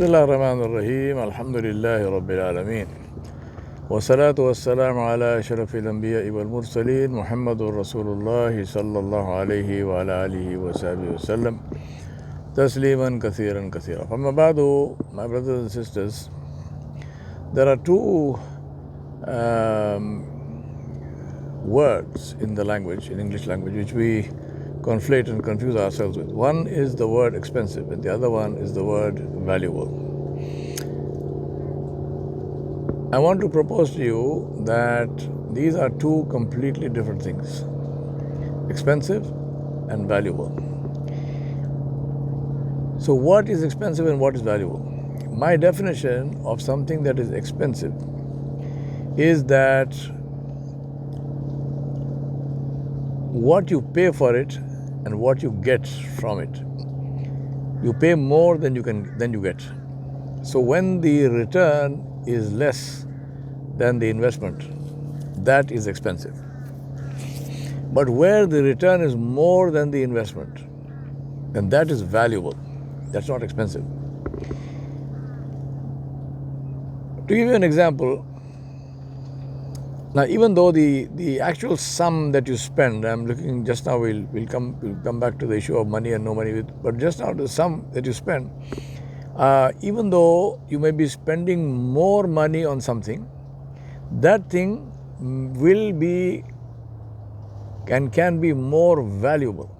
بسم الله الرحمن الرحيم الحمد لله رب العالمين والصلاة والسلام على أشرف الأنبياء والمرسلين محمد رسول الله صلى الله عليه وعلى آله وصحبه وسلم تسليما كثيرا كثيرا. فما بعد, my brothers and sisters, there are two words in the language, in English language, which we conflate and confuse ourselves with. One is the word expensive and the other one is the word valuable. I want to propose to you that these are two completely different things: expensive and valuable. So what is expensive and what is valuable? My definition of something that is expensive is that what you pay for it and what you get from it. You pay more than you get. So when the return is less than the investment, that is expensive. But where the return is more than the investment, then that is valuable. That's not expensive. To give you an example, now even though the actual sum that you spend, I'm looking just now, we'll come back to the issue of money and no money, but just now the sum that you spend, even though you may be spending more money on something, that thing will be and can be more valuable.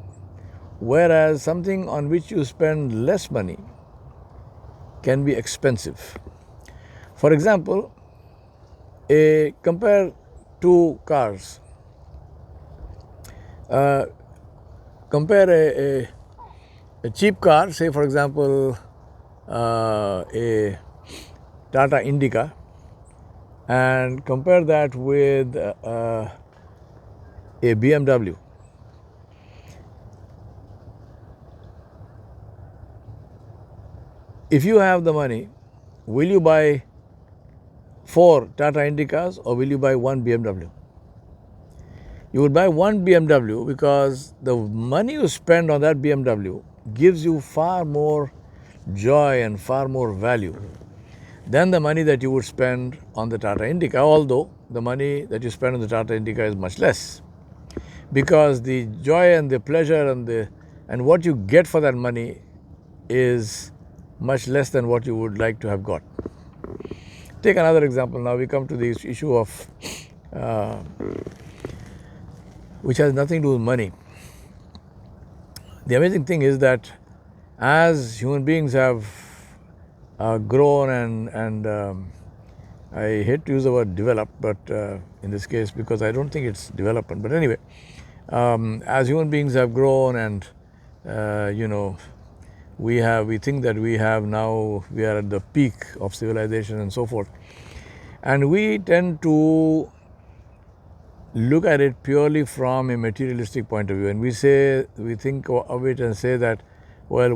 Whereas something on which you spend less money can be expensive. For example, compare two cars. Compare a cheap car, say for example a Tata Indica, and compare that with a BMW. If you have the money, will you buy 4 Tata Indicas or will you buy one BMW? You would buy one BMW because the money you spend on that BMW gives you far more joy and far more value than the money that you would spend on the Tata Indica, although the money that you spend on the Tata Indica is much less. Because the joy and the pleasure and what you get for that money is much less than what you would like to have got. Take another example. Now we come to the issue of which has nothing to do with money. The amazing thing is that as human beings have grown and I hate to use the word developed, but in this case, because I don't think it's development. But anyway, as human beings have grown and we think that we are at the peak of civilization and so forth, and we tend to look at it purely from a materialistic point of view, and we think of it and say that, well,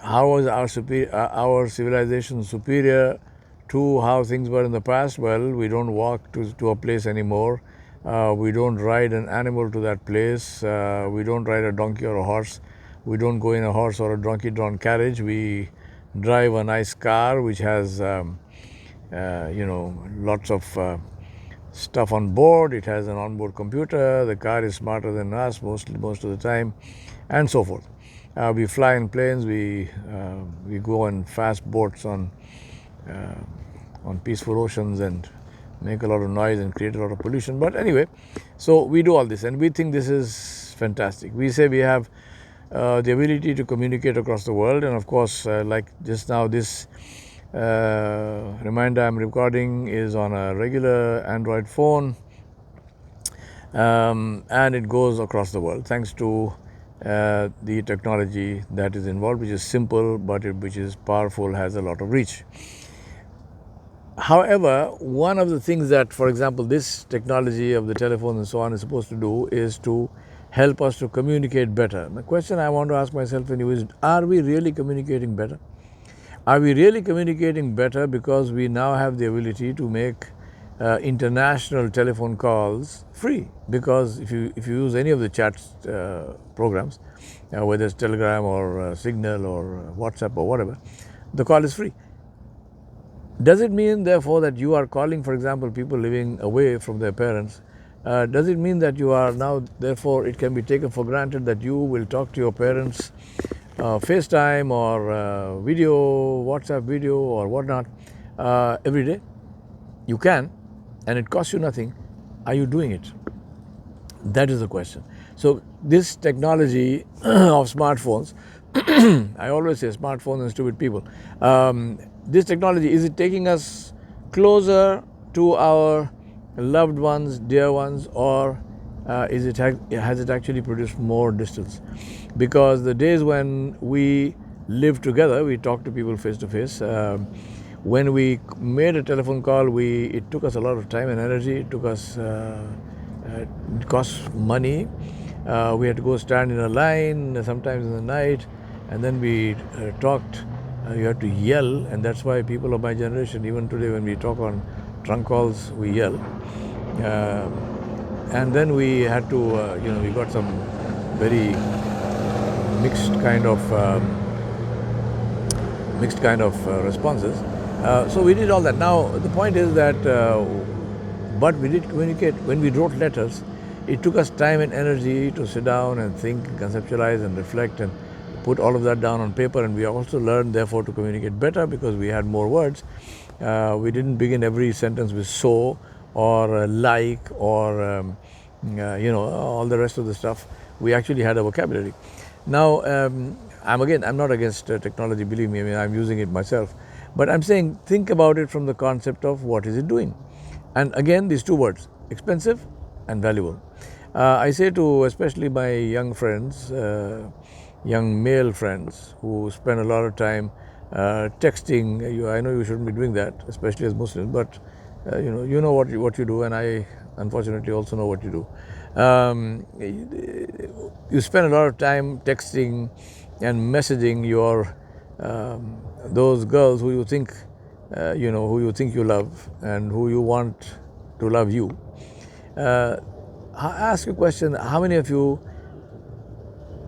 how is our civilization superior to how things were in the past? Well, we don't walk to a place anymore. We don't ride an animal to that place. We don't ride a donkey or a horse. We don't go in a horse or a donkey-drawn carriage. We drive a nice car which has, lots of stuff on board. It has an onboard computer. The car is smarter than us most of the time, and so forth. We fly in planes. We go on fast boats on peaceful oceans and make a lot of noise and create a lot of pollution. But anyway, so we do all this and we think this is fantastic. We say we have the ability to communicate across the world, and of course, like just now, this reminder I'm recording is on a regular Android phone, and it goes across the world thanks to the technology that is involved, which is simple but which is powerful, has a lot of reach. However, one of the things that, for example, this technology of the telephone and so on is supposed to do is to help us to communicate better. The question I want to ask myself and you is, are we really communicating better? Are we really communicating better because we now have the ability to make international telephone calls free? Because if you use any of the chat programs, whether it's Telegram or Signal or WhatsApp or whatever, the call is free. Does it mean, therefore, that you are calling, for example, people living away from their parents? Does it mean that you are now, therefore, it can be taken for granted that you will talk to your parents FaceTime or video, WhatsApp video or whatnot every day? You can, and it costs you nothing. Are you doing it? That is the question. So this technology of smartphones, I always say smartphones and stupid people. This technology, is it taking us closer to our loved ones, dear ones, or has it actually produced more distance? Because the days when we lived together, we talked to people face to face. When we made a telephone call, it took us a lot of time and energy. It took us it cost money. We had to go stand in a line, sometimes in the night, and then we talked. You had to yell, and that's why people of my generation, even today when we talk on trunk calls, we yell. And then we had to, we got some very mixed kind of responses. So we did all that. Now the point is that, but we did communicate. When we wrote letters, it took us time and energy to sit down and think, conceptualize and reflect and put all of that down on paper. And we also learned, therefore, to communicate better because we had more words. We didn't begin every sentence with so or like or all the rest of the stuff. We actually had a vocabulary. Now, I'm not against technology, believe me. I mean, I'm using it myself. But I'm saying, think about it from the concept of what is it doing. And again, these two words, expensive and valuable. I say to especially my young friends, young male friends who spend a lot of time texting. I know you shouldn't be doing that, especially as Muslims, but you know what you do, and I unfortunately also know what you do. You spend a lot of time texting and messaging your those girls who you think you love and who you want to love you. Ask a question: how many of you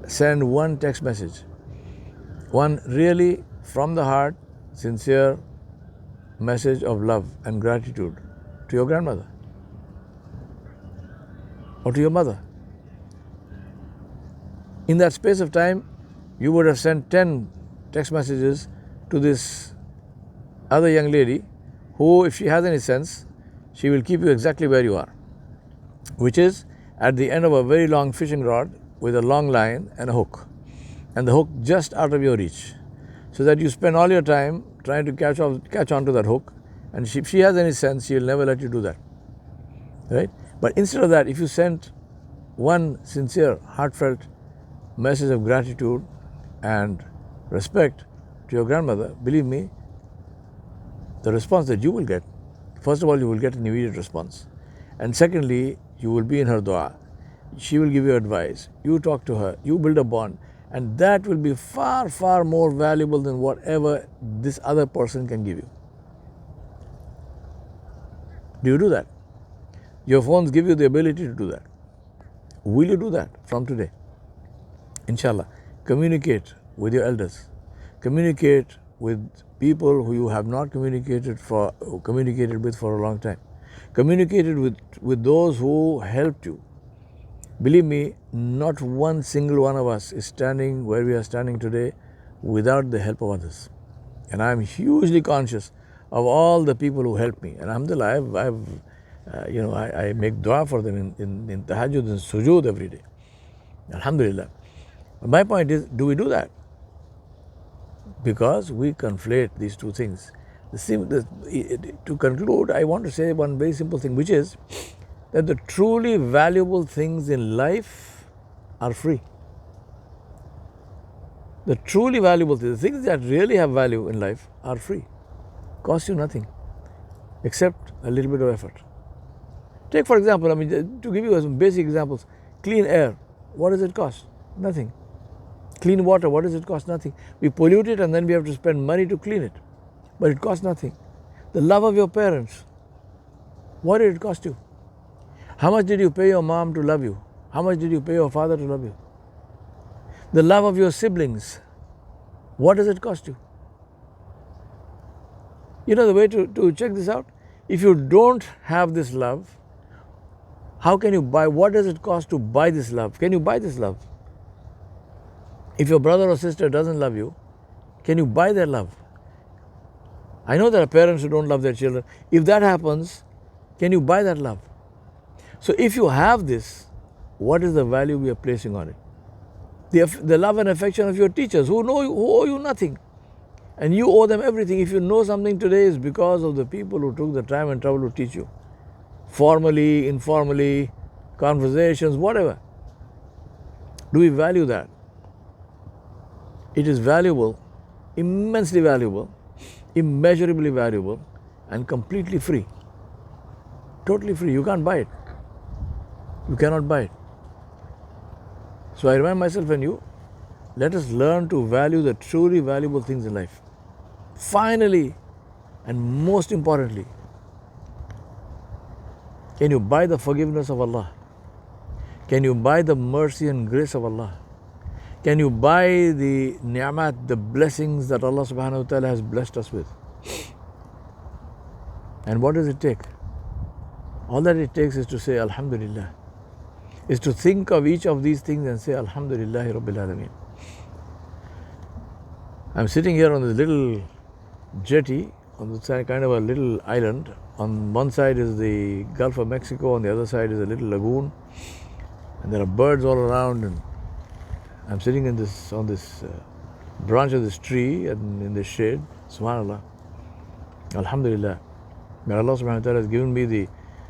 send one text message, one really from the heart, sincere message of love and gratitude to your grandmother or to your mother? In that space of time, you would have sent 10 text messages to this other young lady who, if she has any sense, she will keep you exactly where you are, which is at the end of a very long fishing rod with a long line and a hook, and the hook just out of your reach, so that you spend all your time trying to catch on to that hook, and if she has any sense, she'll never let you do that, right? But instead of that, if you sent one sincere, heartfelt message of gratitude and respect to your grandmother, believe me, the response that you will get, first of all, you will get an immediate response, and secondly, you will be in her dua. She will give you advice. You talk to her. You build a bond. And that will be far, far more valuable than whatever this other person can give you. Do you do that? Your phones give you the ability to do that. Will you do that from today? Inshallah. Communicate with your elders. Communicate with people who you have not communicated with for a long time. Communicated with those who helped you. Believe me, not one single one of us is standing where we are standing today without the help of others. And I'm hugely conscious of all the people who helped me. And alhamdulillah, I make dua for them in tahajjud and sujood every day. Alhamdulillah. But my point is, do we do that? Because we conflate these two things. To conclude, I want to say one very simple thing, which is that the truly valuable things in life are free. The truly valuable things, the things that really have value in life, are free. Cost you nothing except a little bit of effort. Take, for example, to give you some basic examples, clean air. What does it cost? Nothing. Clean water. What does it cost? Nothing. We pollute it and then we have to spend money to clean it. But it costs nothing. The love of your parents. What did it cost you? How much did you pay your mom to love you? How much did you pay your father to love you? The love of your siblings, what does it cost you? You know the way to check this out? If you don't have this love, how can you buy? What does it cost to buy this love? Can you buy this love? If your brother or sister doesn't love you, can you buy their love? I know there are parents who don't love their children. If that happens, can you buy that love? So if you have this, what is the value we are placing on it? The love and affection of your teachers who owe you nothing. And you owe them everything. If you know something today, it's because of the people who took the time and trouble to teach you. Formally, informally, conversations, whatever. Do we value that? It is valuable, immensely valuable, immeasurably valuable, and completely free. Totally free. You can't buy it. You cannot buy it. So I remind myself and you, let us learn to value the truly valuable things in life. Finally, and most importantly, can you buy the forgiveness of Allah? Can you buy the mercy and grace of Allah? Can you buy the ni'mat, the blessings that Allah subhanahu wa ta'ala has blessed us with? And what does it take? All that it takes is to say Alhamdulillah. Is to think of each of these things and say Alhamdulillahi Rabbil Alameen. I'm sitting here on this little jetty, on the side, kind of a little island. On one side is the Gulf of Mexico, on the other side is a little lagoon. And there are birds all around, and I'm sitting on this branch of this tree and in the shade. Subhanallah. Alhamdulillah. May Allah subhanahu wa ta'ala has given me the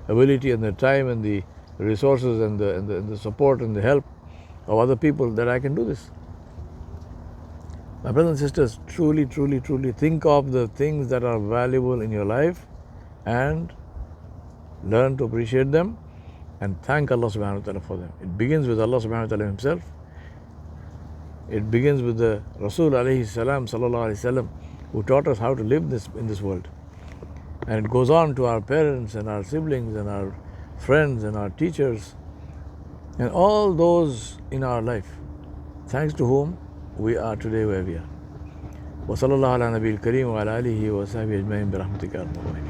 ability and the time and the resources and the support and the help of other people that I can do this. My brothers and sisters, truly, truly, truly think of the things that are valuable in your life and learn to appreciate them and thank Allah subhanahu wa ta'ala for them. It begins with Allah subhanahu wa ta'ala himself. It begins with the Rasul alayhi salam sallallahu alayhi wasallam who taught us how to live in this world. And it goes on to our parents and our siblings and our friends and our teachers and all those in our life, thanks to whom we are today where we are. وصلى الله على نبي الكريم وعلى آله وصحبه أجمعين برحمتك يا أرحم الراحمين.